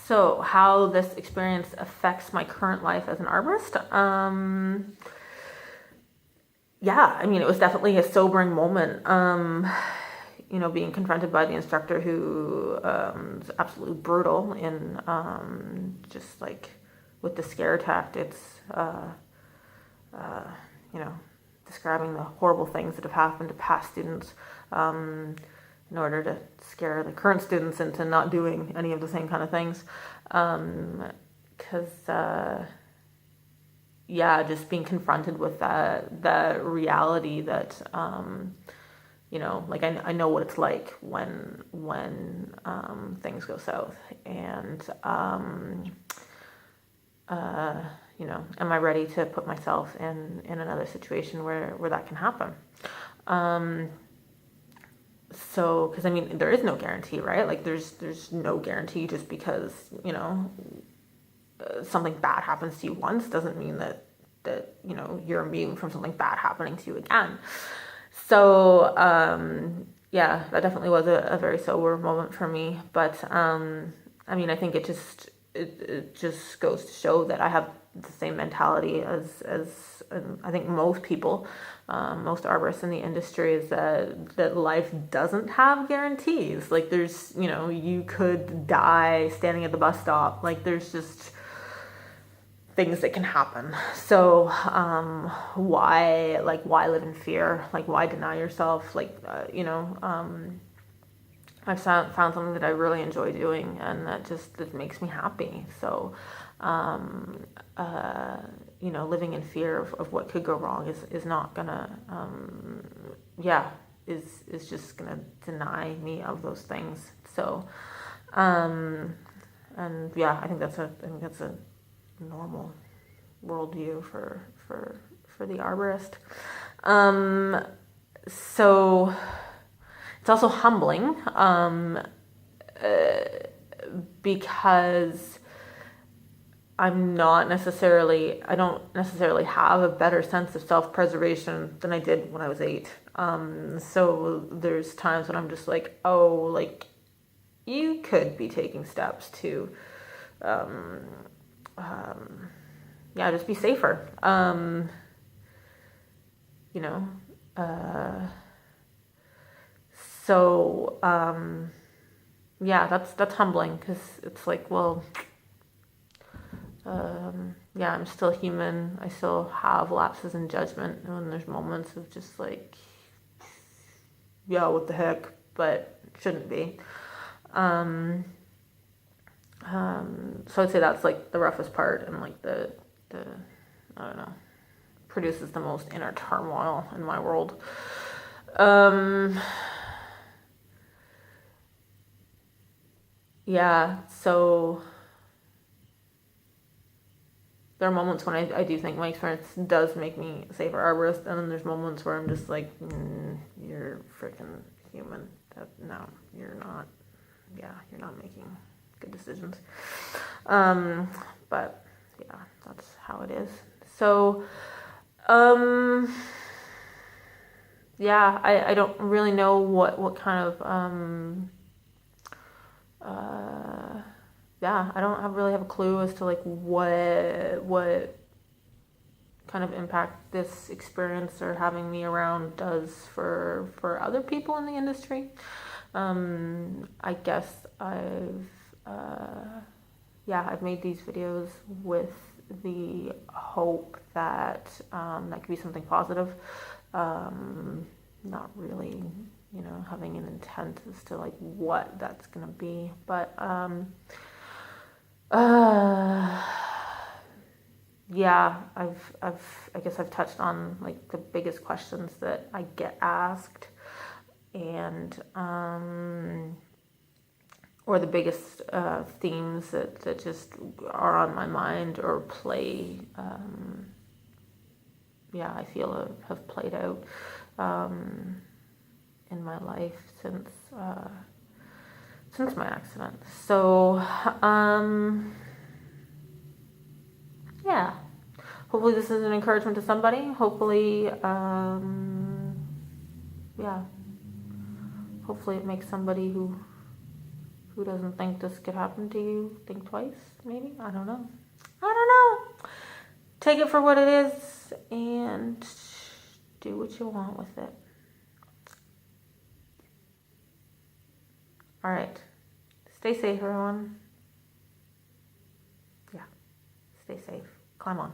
So how this experience affects my current life as an arborist? Yeah, I mean, it was definitely a sobering moment. Being confronted by the instructor who is absolutely brutal in just like with the scare tactics, describing the horrible things that have happened to past students in order to scare the current students into not doing any of the same kind of things. Just being confronted with that reality that, I know what it's like when things go south, and am I ready to put myself in another situation where that can happen? Because I mean, there is no guarantee, right? Like there's no guarantee just because, something bad happens to you once doesn't mean that you're immune from something bad happening to you again. So that definitely was a very sober moment for me. But I think it just goes to show that I have the same mentality as I think most people, most arborists in the industry, is that life doesn't have guarantees. Like there's, you could die standing at the bus stop. Like there's just things that can happen. So why live in fear? Like why deny yourself? I've found something that I really enjoy doing, and that makes me happy. So living in fear of what could go wrong is not gonna is just gonna deny me of those things. So I think that's a normal worldview for the arborist. So it's also humbling because I don't necessarily have a better sense of self-preservation than I did when I was 8. So there's times when I'm just like, oh, like you could be taking steps to just be safer. That's humbling, because it's like, well, I'm still human. I still have lapses in judgment, and there's moments of just like, yeah, what the heck, but shouldn't be. So I'd say that's like the roughest part, and like the I don't know, produces the most inner turmoil in my world. So there are moments when I do think my experience does make me a safer arborist, and then there's moments where I'm just like, you're freaking human. No, you're not. Yeah, you're not making good decisions. But yeah, that's how it is. So, I don't really know what kind of, I don't really have a clue as to like what kind of impact this experience or having me around does for other people in the industry. I guess I've made these videos with the hope that that could be something positive. Not really, having an intent as to like what that's gonna be, but I guess I've touched on like the biggest questions that I get asked, and or the biggest themes that just are on my mind or play. I feel have played out in my life since my accident. So hopefully this is an encouragement to somebody. Hopefully hopefully it makes somebody who who doesn't think this could happen to you think twice, maybe? I don't know. Take it for what it is and do what you want with it. All right. Stay safe, everyone. Yeah. Stay safe. Climb on.